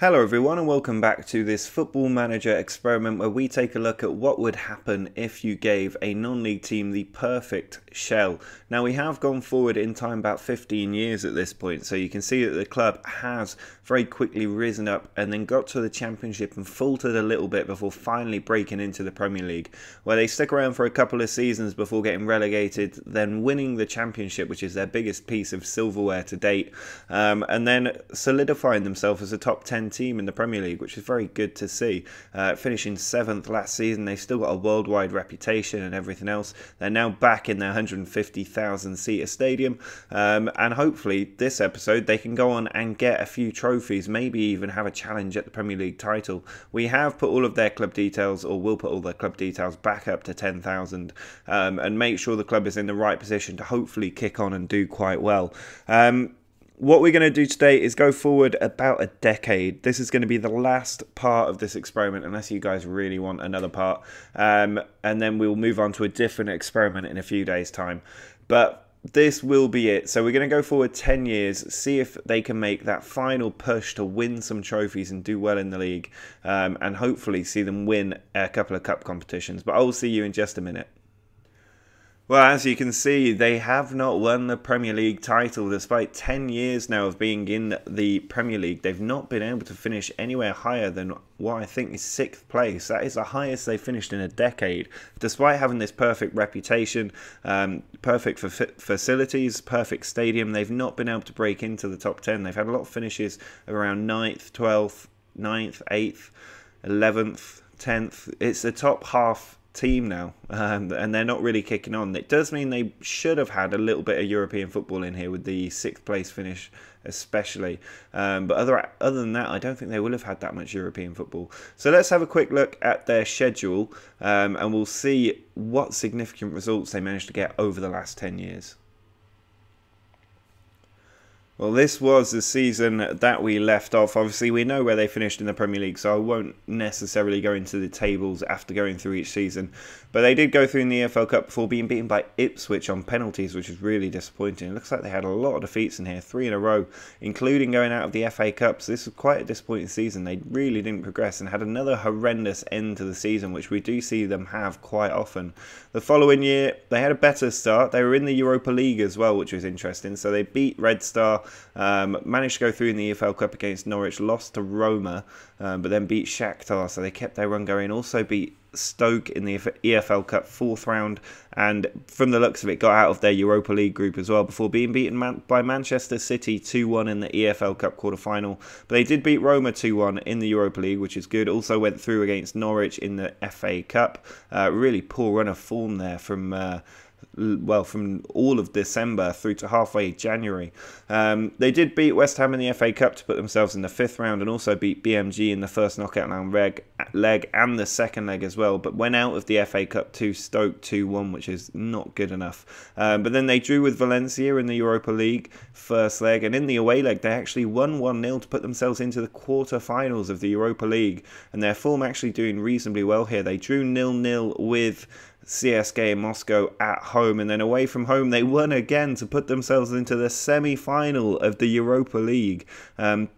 Hello everyone and welcome back to this Football Manager experiment where we take a look at what would happen if you gave a non-league team the perfect shell. Now we have gone forward in time about 15 years at this point, so you can see that the club has very quickly risen up and then got to the Championship and faltered a little bit before finally breaking into the Premier League, where they stuck around for a couple of seasons before getting relegated, then winning the Championship, which is their biggest piece of silverware to date, and then solidifying themselves as a top 10 team in the Premier League, which is very good to see. Finishing 7th last season, they've still got a worldwide reputation and everything else. They're now back in their 150,000 seater stadium, and hopefully this episode they can go on and get a few trophies, maybe even have a challenge at the Premier League title. We have put all of their club details, or will put all their club details back up to 10,000, and make sure the club is in the right position to hopefully kick on and do quite well. What we're going to do today is go forward about a decade. This is going to be the last part of this experiment, unless you guys really want another part. And then we'll move on to a different experiment in a few days' time. But this will be it. So we're going to go forward 10 years, see if they can make that final push to win some trophies and do well in the league. And hopefully see them win a couple of cup competitions. But I'll see you in just a minute. Well, as you can see, they have not won the Premier League title. Despite 10 years now of being in the Premier League, they've not been able to finish anywhere higher than what I think is 6th place. That is the highest they finished in a decade. Despite having this perfect reputation, perfect facilities, perfect stadium, they've not been able to break into the top 10. They've had a lot of finishes around 9th, 12th, 9th, 8th, 11th, 10th. It's the top half team now, and they're not really kicking on. It does mean they should have had a little bit of European football in here with the 6th place finish especially, but other than that I don't think they will have had that much European football. So let's have a quick look at their schedule, and we'll see what significant results they managed to get over the last 10 years. Well, this was the season that we left off. Obviously, we know where they finished in the Premier League, so I won't necessarily go into the tables after going through each season. But they did go through in the EFL Cup before being beaten by Ipswich on penalties, which is really disappointing. It looks like they had a lot of defeats in here, 3 in a row, including going out of the FA Cup. So this was quite a disappointing season. They really didn't progress and had another horrendous end to the season, which we do see them have quite often. The following year, they had a better start. They were in the Europa League as well, which was interesting. So they beat Red Star, managed to go through in the EFL Cup against Norwich, lost to Roma, but then beat Shakhtar, so they kept their run going. Also beat Stoke in the EFL Cup 4th round, and from the looks of it got out of their Europa League group as well before being beaten by Manchester City 2-1 in the EFL Cup quarter-final. But they did beat Roma 2-1 in the Europa League, which is good. Also went through against Norwich in the FA Cup. Really poor run of form there from all of December through to halfway January. They did beat West Ham in the FA Cup to put themselves in the 5th round, and also beat BMG in the first knockout round leg and the second leg as well, but went out of the FA Cup to Stoke 2-1, which is not good enough. But then they drew with Valencia in the Europa League first leg, and in the away leg they actually won 1-0 to put themselves into the quarter-finals of the Europa League, and their form actually doing reasonably well here. They drew 0-0 with CSKA in Moscow at home, and then away from home they won again to put themselves into the semi-final of the Europa League.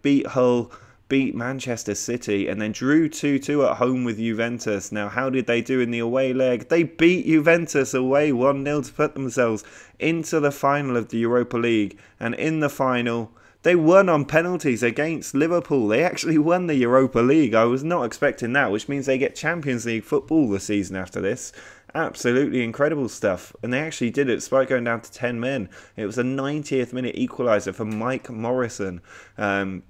Beat Hull, beat Manchester City, and then drew 2-2 at home with Juventus. Now, how did they do in the away leg? They beat Juventus away 1-0 to put themselves into the final of the Europa League, and in the final they won on penalties against Liverpool. They actually won the Europa League. I was not expecting that, which means they get Champions League football the season after this. Absolutely incredible stuff. And they actually did it despite going down to 10 men. It was a 90th minute equaliser for Mike Morrison that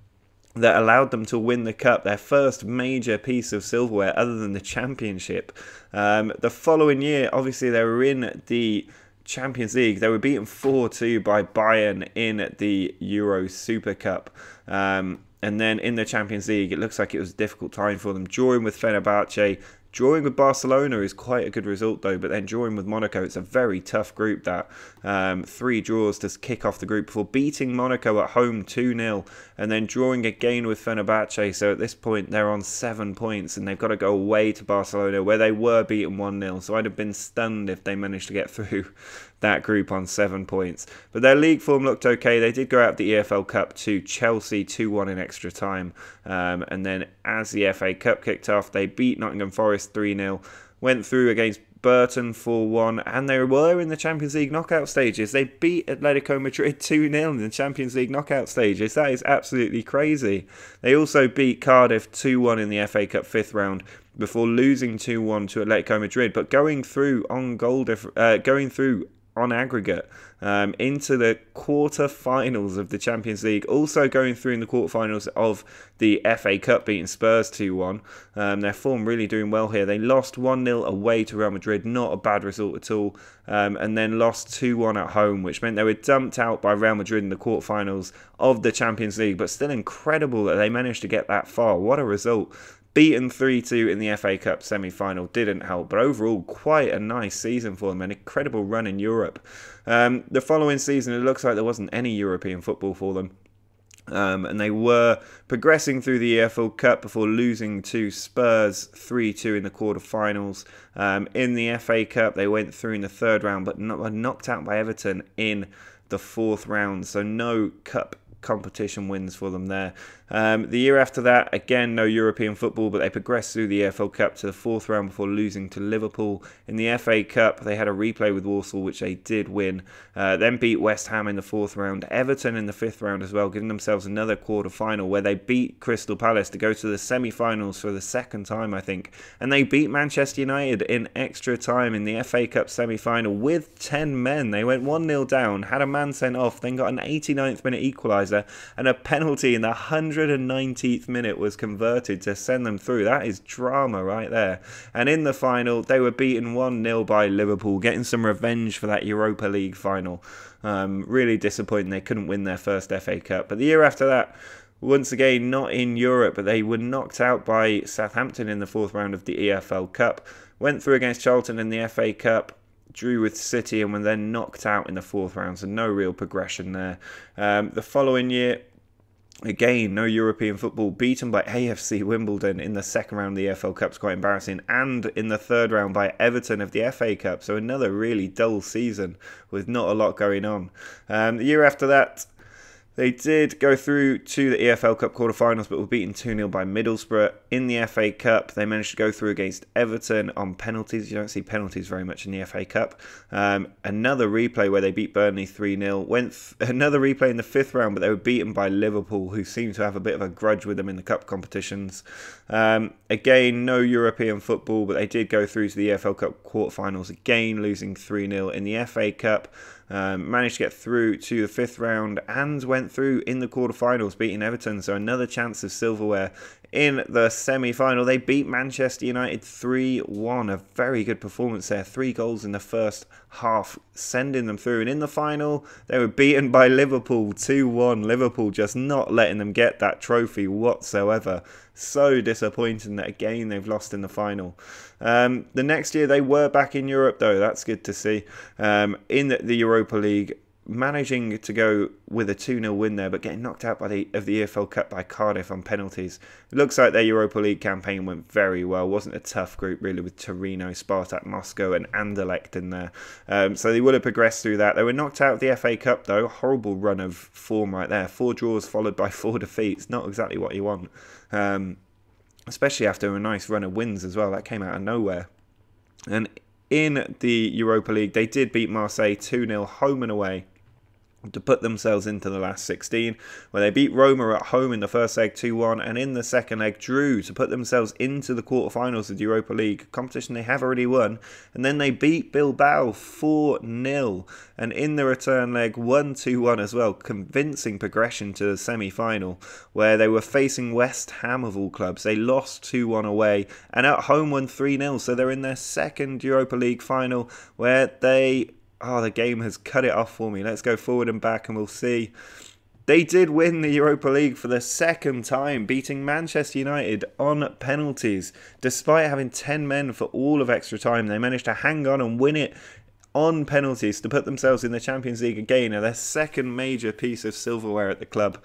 allowed them to win the cup, their first major piece of silverware other than the Championship. The following year, obviously, they were in the Champions League. They were beaten 4-2 by Bayern in the Euro Super Cup. And then in the Champions League, it looks like it was a difficult time for them, drawing with Fenerbahce. Drawing with Barcelona is quite a good result though, but then drawing with Monaco, it's a very tough group that. 3 draws to kick off the group before beating Monaco at home 2-0 and then drawing again with Fenerbahce. So at this point they're on 7 points and they've got to go away to Barcelona where they were beaten 1-0. So I'd have been stunned if they managed to get through. that group on 7 points. But their league form looked okay. They did go out of the EFL Cup to Chelsea 2-1 in extra time. And then as the FA Cup kicked off, they beat Nottingham Forest 3-0, went through against Burton 4-1, and they were in the Champions League knockout stages. They beat Atletico Madrid 2-0 in the Champions League knockout stages. That is absolutely crazy. They also beat Cardiff 2-1 in the FA Cup 5th round before losing 2-1 to Atletico Madrid, but going through on aggregate into the quarter-finals of the Champions League, also going through in the quarter-finals of the FA Cup, beating Spurs 2-1. Their form really doing well here. They lost 1-0 away to Real Madrid, not a bad result at all, and then lost 2-1 at home, which meant they were dumped out by Real Madrid in the quarter-finals of the Champions League, but still incredible that they managed to get that far. What a result. Beaten 3-2 in the FA Cup semi-final didn't help, but overall quite a nice season for them, an incredible run in Europe. The following season, it looks like there wasn't any European football for them. And they were progressing through the EFL Cup before losing to Spurs 3-2 in the quarterfinals. In the FA Cup, they went through in the 3rd round, but were knocked out by Everton in the 4th round, so no cup competition wins for them there. The year after that, again, no European football, but they progressed through the EFL Cup to the 4th round before losing to Liverpool. In the FA Cup, they had a replay with Walsall, which they did win. Then beat West Ham in the 4th round, Everton in the 5th round as well, giving themselves another quarter-final where they beat Crystal Palace to go to the semi-finals for the 2nd time, I think. And they beat Manchester United in extra time in the FA Cup semi-final with 10 men. They went 1-0 down, had a man sent off, then got an 89th minute equaliser, and a penalty in the 190th minute was converted to send them through. That is drama right there. And in the final, they were beaten 1-0 by Liverpool, getting some revenge for that Europa League final. Really disappointing they couldn't win their first FA Cup. But the year after that, once again, not in Europe, but they were knocked out by Southampton in the 4th round of the EFL Cup. Went through against Charlton in the FA Cup, drew with City, and were then knocked out in the 4th round, so no real progression there. The following year, again, no European football, beaten by AFC Wimbledon in the 2nd round of the EFL Cup, quite embarrassing, and in the 3rd round by Everton of the FA Cup, so another really dull season with not a lot going on. The year after that, they did go through to the EFL Cup quarterfinals, but were beaten 2-0 by Middlesbrough. In the FA Cup, they managed to go through against Everton on penalties. You don't see penalties very much in the FA Cup. Another replay where they beat Burnley 3-0. Another replay in the 5th round, but they were beaten by Liverpool, who seem to have a bit of a grudge with them in the cup competitions. Again, no European football, but they did go through to the EFL Cup quarterfinals again, losing 3-0 in the FA Cup. Managed to get through to the 5th round and went through in the quarterfinals, beating Everton, so another chance of silverware. In the semi-final, they beat Manchester United 3-1, a very good performance there, 3 goals in the first half, sending them through. And in the final, they were beaten by Liverpool 2-1, Liverpool just not letting them get that trophy whatsoever. So disappointing that again they've lost in the final. The next year they were back in Europe though, that's good to see, in the Europa League, managing to go with a 2-0 win there, but getting knocked out by the EFL Cup by Cardiff on penalties. It looks like their Europa League campaign went very well. Wasn't a tough group really, with Torino, Spartak Moscow and Anderlecht in there. So they would have progressed through that. They were knocked out of the FA Cup though. Horrible run of form right there. 4 draws followed by 4 defeats. Not exactly what you want. Especially after a nice run of wins as well. That came out of nowhere. And in the Europa League, they did beat Marseille 2-0 home and away to put themselves into the last 16, where they beat Roma at home in the first leg 2-1, and in the second leg drew to put themselves into the quarterfinals of the Europa League, competition they have already won. And then they beat Bilbao 4-0, and in the return leg won 2-1 as well, convincing progression to the semi-final, where they were facing West Ham of all clubs. They lost 2-1 away, and at home won 3-0, so they're in their 2nd Europa League final, where they... Oh, the game has cut it off for me. Let's go forward and back and we'll see. They did win the Europa League for the 2nd time, beating Manchester United on penalties. Despite having 10 men for all of extra time, they managed to hang on and win it on penalties to put themselves in the Champions League again, and their 2nd major piece of silverware at the club.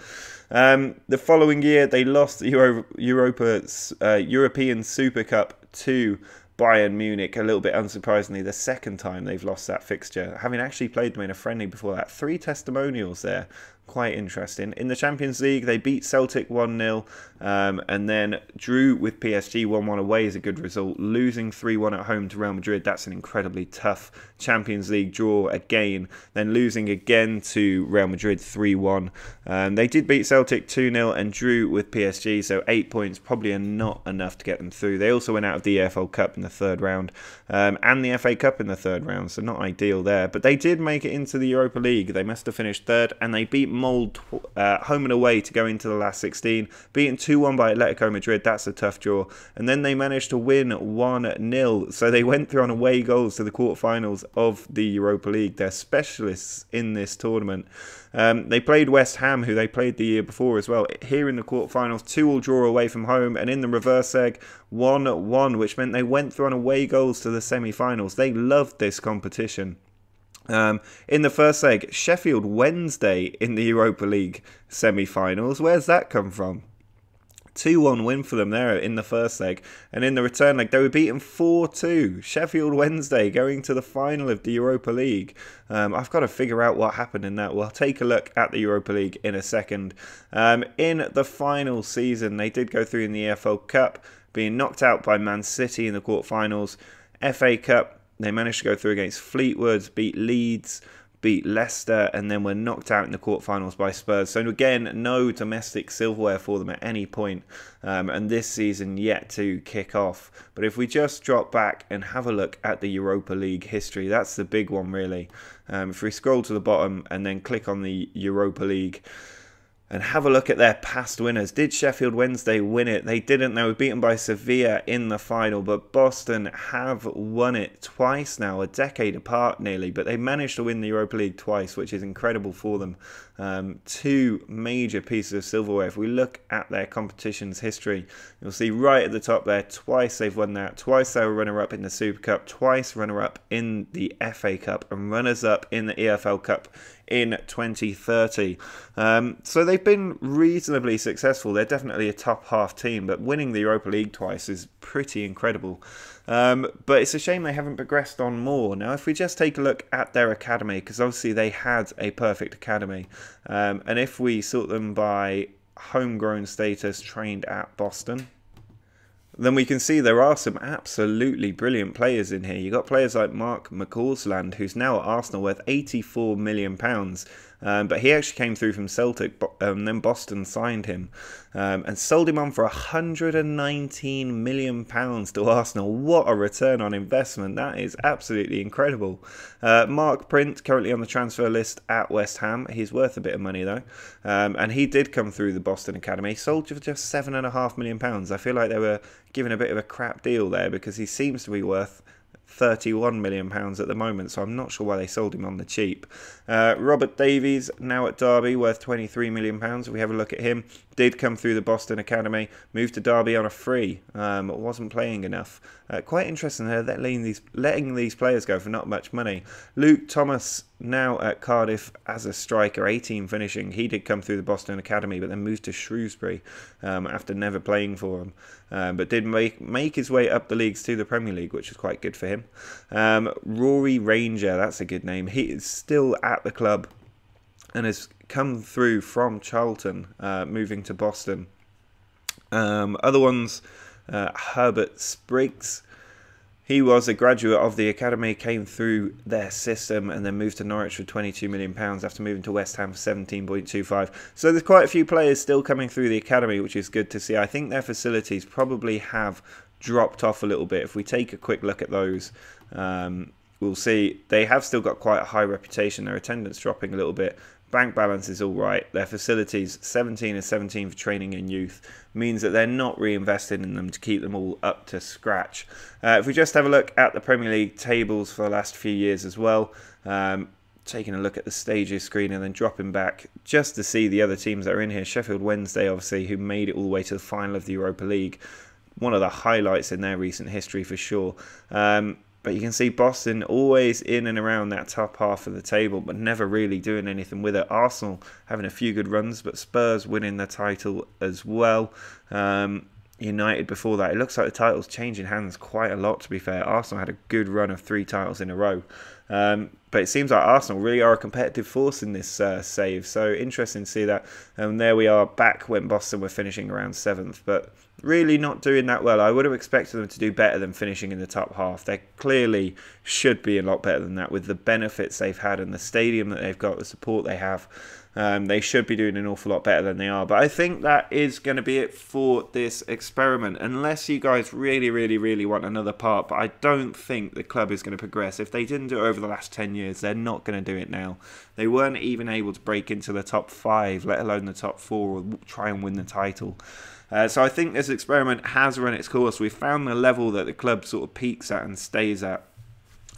The following year, they lost the European Super Cup to Bayern Munich, a little bit unsurprisingly, the second time they've lost that fixture, having actually played them in a friendly before that. 3 testimonials there. Quite interesting. In the Champions League, they beat Celtic 1-0 and then drew with PSG 1-1 away is a good result. Losing 3-1 at home to Real Madrid, that's an incredibly tough Champions League draw again. Then losing again to Real Madrid 3-1. They did beat Celtic 2-0 and drew with PSG, so 8 points probably are not enough to get them through. They also went out of the EFL Cup in the third round and the FA Cup in the third round, so not ideal there. But they did make it into the Europa League. They must have finished third, and they beat Molde home and away to go into the last 16, beaten 2-1 by Atletico Madrid. That's a tough draw, and then they managed to win 1-0, so they went through on away goals to the quarterfinals of the Europa League. They're specialists in this tournament. They played West Ham, who they played the year before as well, here in the quarterfinals, 2-2 draw away from home, and in the reverse leg 1-1, which meant they went through on away goals to the semi-finals. They loved this competition. In the first leg, Sheffield Wednesday in the Europa League semi-finals. Where's that come from? 2-1 win for them there in the first leg, and in the return leg they were beaten 4-2. Sheffield Wednesday going to the final of the Europa League. I've got to figure out what happened in that. We'll take a look at the Europa League in a second. In the final season, they did go through in the EFL Cup, being knocked out by Man City in the quarterfinals. FA Cup, they managed to go through against Fleetwood, beat Leeds, beat Leicester, and then were knocked out in the quarterfinals by Spurs. So again, no domestic silverware for them at any point, and this season yet to kick off. But if we just drop back and have a look at the Europa League history, that's the big one really. If we scroll to the bottom and then click on the Europa League and have a look at their past winners. Did Sheffield Wednesday win it? They didn't. They were beaten by Sevilla in the final, but Boston have won it twice now, a decade apart nearly, but they managed to win the Europa League twice, which is incredible for them. 2 major pieces of silverware. If we look at their competition's history, you'll see right at the top there, twice they've won that, twice they were runner-up in the Super Cup, twice runner-up in the FA Cup, and runners-up in the EFL Cup in 2030. So they've been reasonably successful. They're definitely a top half team, but winning the Europa League twice is pretty incredible. But it's a shame they haven't progressed on more. Now, if we just take a look at their academy, because obviously they had a perfect academy, and if we sort them by homegrown status trained at Boston, then we can see there are some absolutely brilliant players in here. You've got players like Mark McCausland, who's now at Arsenal, worth £84 million. But he actually came through from Celtic, and then Boston signed him and sold him on for £119 million to Arsenal. What a return on investment. That is absolutely incredible. Mark Print, currently on the transfer list at West Ham. He's worth a bit of money though. And he did come through the Boston Academy. Sold for just £7.5 million. I feel like they were given a bit of a crap deal there, because he seems to be worth £31 million at the moment, so I'm not sure why they sold him on the cheap. Robert Davies, now at Derby, worth £23 million. If we have a look at him, did come through the Boston Academy, moved to Derby on a free, wasn't playing enough. Quite interesting, they're letting these players go for not much money. Luke Thomas, now at Cardiff as a striker, 18 finishing. He did come through the Boston Academy, but then moved to Shrewsbury after never playing for him. But did make his way up the leagues to the Premier League, which is quite good for him. Rory Ranger, that's a good name. He is still at the club and has come through from Charlton, moving to Boston. Other ones, Herbert Spriggs. He was a graduate of the academy, came through their system, and then moved to Norwich for £22 million after moving to West Ham for 17.25. So there's quite a few players still coming through the academy, which is good to see. I think their facilities probably have dropped off a little bit. If we take a quick look at those, we'll see they have still got quite a high reputation. Their attendance dropping a little bit. Bank balance is all right. Their facilities, 17 and 17 for training and youth, means that they're not reinvested in them to keep them all up to scratch. If we just have a look at the Premier League tables for the last few years as well, taking a look at the stages screen and then dropping back just to see the other teams that are in here. Sheffield Wednesday, obviously, who made it all the way to the final of the Europa League. One of the highlights in their recent history for sure. But you can see Boston always in and around that top half of the table, but never really doing anything with it. Arsenal having a few good runs, but Spurs winning the title as well. United before that. It looks like the title's changing hands quite a lot, to be fair. Arsenal had a good run of 3 titles in a row. But it seems like Arsenal really are a competitive force in this save. So interesting to see that. And there we are back when Boston were finishing around 7th. But really not doing that well. I would have expected them to do better than finishing in the top half. They clearly should be a lot better than that with the benefits they've had and the stadium that they've got, the support they have. They should be doing an awful lot better than they are. But I think that is going to be it for this experiment. Unless you guys really, really, really want another part. But I don't think the club is going to progress. If they didn't do it over the last 10 years, they're not going to do it now. They weren't even able to break into the top 5, let alone the top 4, or try and win the title. So I think this experiment has run its course. We've found the level that the club sort of peaks at and stays at,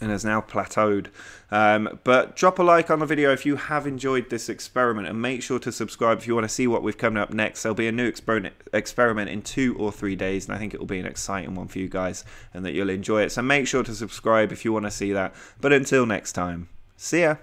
and has now plateaued. But drop a like on the video if you have enjoyed this experiment, and make sure to subscribe if you want to see what we've coming up next. There'll be a new experiment in 2 or 3 days, and I think it will be an exciting one for you guys and that you'll enjoy it. So make sure to subscribe if you want to see that. But until next time, see ya!